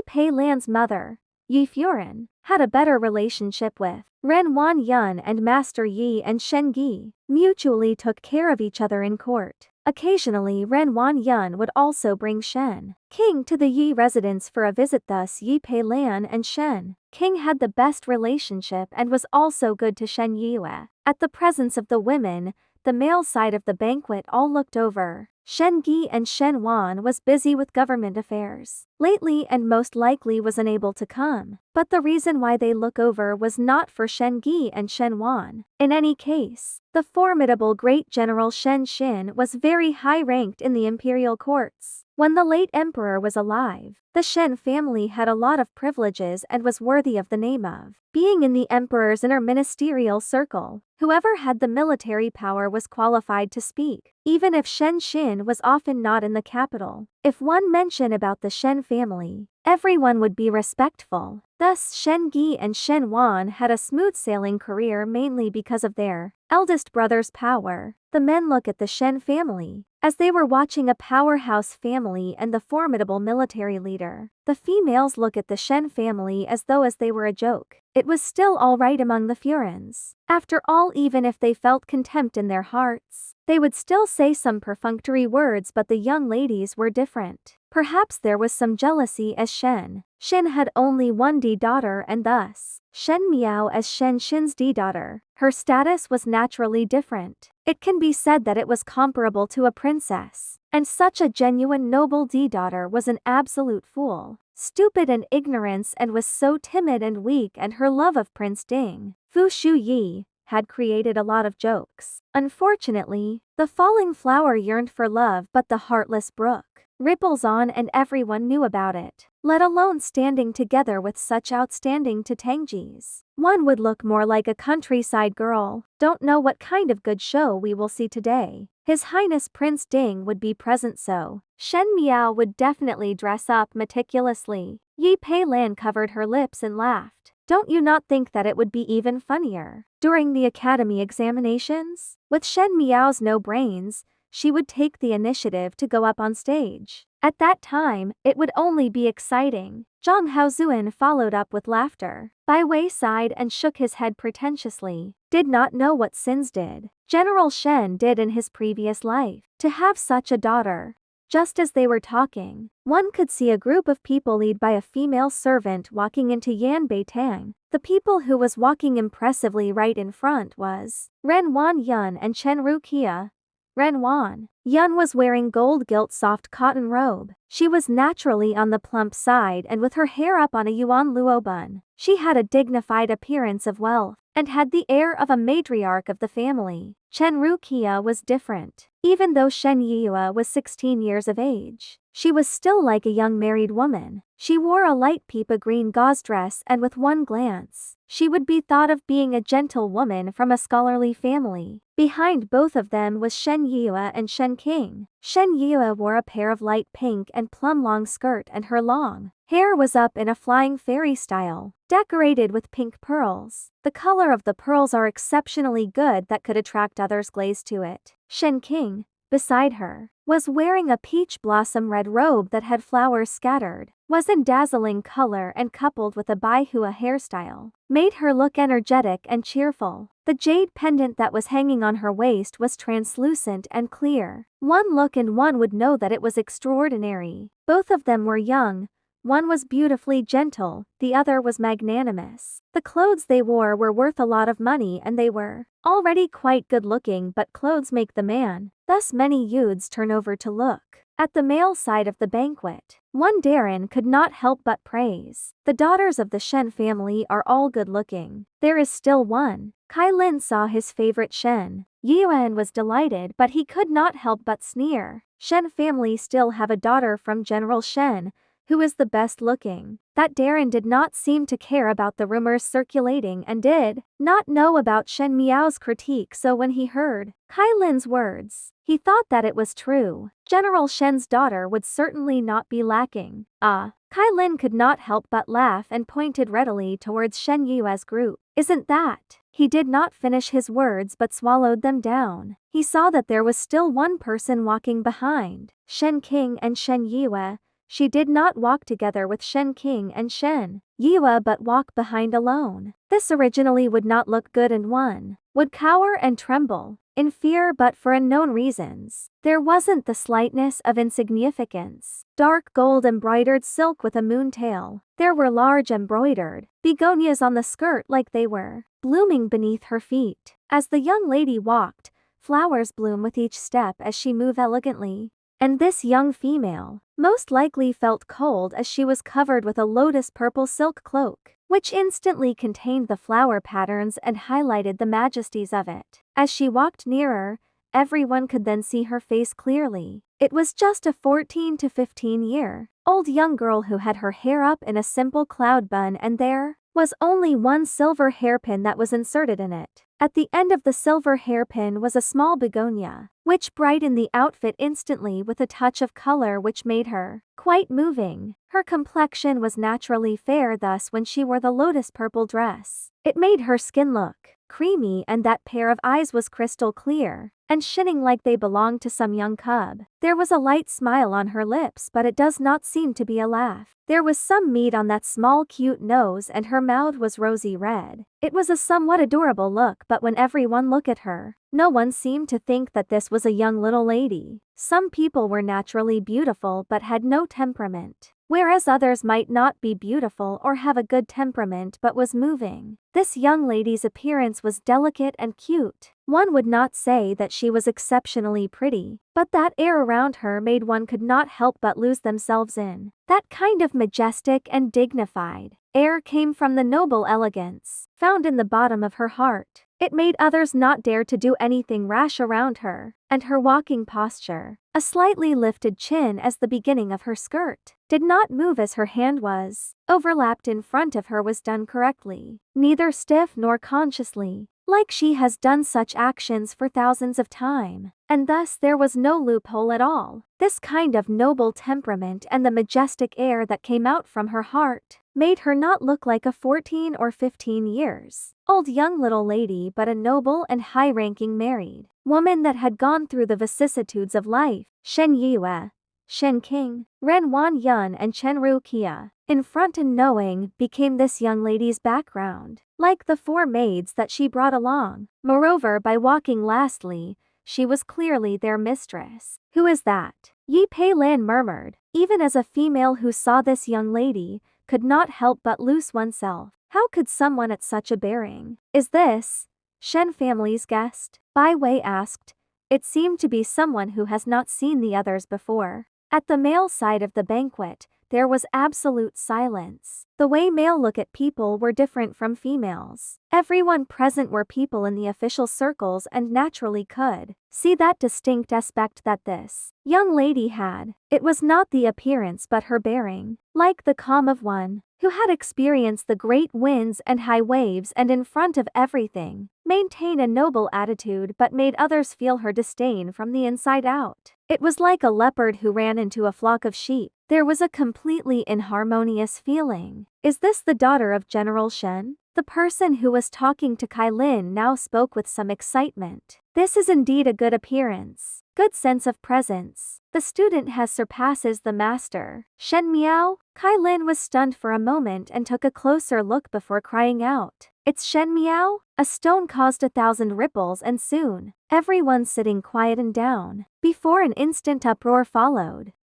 Pei Lan's mother, Yi Furan, had a better relationship with Ren Yun, and Master Yi and Shen Gi mutually took care of each other in court. Occasionally Ren Yun would also bring Shen King to the Yi residence for a visit, thus Yi Pei Lan and Shen King had the best relationship and was also good to Shen Yue. At the presence of the women, the male side of the banquet all looked over. Shen Gi and Shen Wan was busy with government affairs lately and most likely was unable to come, but the reason why they look over was not for Shen Gi and Shen Wan. In any case, the formidable great general Shen Xin was very high ranked in the imperial courts. When the late emperor was alive, the Shen family had a lot of privileges and was worthy of the name of being in the emperor's inner ministerial circle. Whoever had the military power was qualified to speak, even if Shen Xin was often not in the capital. If one mentioned about the Shen family, everyone would be respectful. Thus Shen Gi and Shen Wan had a smooth sailing career mainly because of their eldest brother's power. The men look at the Shen family as they were watching a powerhouse family and the formidable military leader. The females look at the Shen family as though they were a joke. It was still all right among the Furans. After all, even if they felt contempt in their hearts, they would still say some perfunctory words, but the young ladies were different. Perhaps there was some jealousy as Shen Xin had only one D-daughter and thus Shen Miao as Shen Xin's D-daughter. Her status was naturally different. It can be said that it was comparable to a princess, and such a genuine noble D-daughter was an absolute fool, stupid and ignorant, and was so timid and weak, and her love of Prince Ding, Fu Shu Yi, had created a lot of jokes. Unfortunately, the falling flower yearned for love, but the heartless brook ripples on and everyone knew about it, let alone standing together with such outstanding Tatangjis. One would look more like a countryside girl. Don't know what kind of good show we will see today. His Highness Prince Ding would be present, so Shen Miao would definitely dress up meticulously. Yi Pei Lan covered her lips and laughed. Don't you not think that it would be even funnier during the academy examinations? With Shen Miao's no brains, she would take the initiative to go up on stage. At that time, it would only be exciting. Zhang Haozuan followed up with laughter. Bai Wei sighed and shook his head pretentiously. Did not know what sins did General Shen did in his previous life to have such a daughter. Just as they were talking, one could see a group of people led by a female servant walking into Yan Beitang. The people who was walking impressively right in front was Ren Yun and Chen Ruqia. Ren Yun was wearing gold-gilt soft cotton robe. She was naturally on the plump side and with her hair up on a yuan luo bun. She had a dignified appearance of wealth and had the air of a matriarch of the family. Chen Ruqia was different. Even though Shen Yue was 16 years of age, she was still like a young married woman. She wore a light peep green gauze dress, and with one glance, she would be thought of being a gentle woman from a scholarly family. Behind both of them was Shen Yue and Shen King. Shen Yue wore a pair of light pink and plum long skirt, and her long hair was up in a flying fairy style, decorated with pink pearls. The color of the pearls are exceptionally good that could attract others' gaze to it. Shen King, beside her, was wearing a peach blossom red robe that had flowers scattered, was in dazzling color, and coupled with a baihua hairstyle, made her look energetic and cheerful. The jade pendant that was hanging on her waist was translucent and clear. One look and one would know that it was extraordinary. Both of them were young. One was beautifully gentle, the other was magnanimous. The clothes they wore were worth a lot of money, and they were already quite good looking, but clothes make the man. Thus many youths turn over to look at the male side of the banquet. One Darren could not help but praise. The daughters of the Shen family are all good looking. There is still one. Kai Lin saw his favorite Shen Yue and was delighted, but he could not help but sneer. Shen family still have a daughter from General Shen, who is the best looking. That Darren did not seem to care about the rumors circulating and did not know about Shen Miao's critique, so when he heard Kai Lin's words, he thought that it was true. General Shen's daughter would certainly not be lacking. Kai Lin could not help but laugh and pointed readily towards Shen Yue's group. Isn't that? He did not finish his words but swallowed them down. He saw that there was still one person walking behind Shen King and Shen Yue, She did not walk together with Shen King and Shen Yue but walk behind alone. This originally would not look good and one would cower and tremble in fear but for unknown reasons. There wasn't the slightness of insignificance. Dark gold embroidered silk with a moon tail. There were large embroidered begonias on the skirt like they were blooming beneath her feet. As the young lady walked, flowers bloom with each step as she moved elegantly. And this young female most likely felt cold as she was covered with a lotus purple silk cloak, which instantly contained the flower patterns and highlighted the majesties of it. As she walked nearer, everyone could then see her face clearly. It was just a 14 to 15-year-old young girl who had her hair up in a simple cloud bun, and there was only one silver hairpin that was inserted in it. At the end of the silver hairpin was a small begonia, which brightened the outfit instantly with a touch of color which made her quite moving. Her complexion was naturally fair, thus when she wore the lotus purple dress, it made her skin look creamy, and that pair of eyes was crystal clear and shining like they belonged to some young cub. There was a light smile on her lips, but it does not seem to be a laugh. There was some meat on that small cute nose, and her mouth was rosy red. It was a somewhat adorable look, but when everyone looked at her, no one seemed to think that this was a young little lady. Some people were naturally beautiful but had no temperament, whereas others might not be beautiful or have a good temperament but was moving. This young lady's appearance was delicate and cute. One would not say that she was exceptionally pretty, but that air around her made one could not help but lose themselves in. That kind of majestic and dignified air came from the noble elegance found in the bottom of her heart. It made others not dare to do anything rash around her, and her walking posture, a slightly lifted chin as the beginning of her skirt, did not move as her hand was overlapped in front of her was done correctly, neither stiff nor consciously, like she has done such actions for thousands of time, and thus there was no loophole at all. This kind of noble temperament and the majestic air that came out from her heart made her not look like a 14 or 15 years old young little lady, but a noble and high-ranking married woman that had gone through the vicissitudes of life. Shen Yue, Shen King, Ren Wan Yun and Chen Ru Kia, in front and knowing, became this young lady's background, like the 4 maids that she brought along. Moreover, by walking lastly, she was clearly their mistress. Who is that? Yi Pei Lan murmured, even as a female who saw this young lady, could not help but lose oneself. How could someone at such a bearing? Is this Shen family's guest? Bai Wei asked. It seemed to be someone who has not seen the others before. At the male side of the banquet, there was absolute silence. The way male look at people were different from females. Everyone present were people in the official circles and naturally could see that distinct aspect that this young lady had. It was not the appearance but her bearing, like the calm of one who had experienced the great winds and high waves and in front of everything maintained a noble attitude but made others feel her disdain from the inside out. It was like a leopard who ran into a flock of sheep. There was a completely inharmonious feeling. Is this the daughter of General Shen? The person who was talking to Kai Lin now spoke with some excitement. This is indeed a good appearance, good sense of presence. The student has surpasses the master. Shen Miao? Kai Lin was stunned for a moment and took a closer look before crying out. It's Shen Miao? A stone caused 1,000 ripples, and soon everyone sitting quiet and down. Before an instant uproar followed.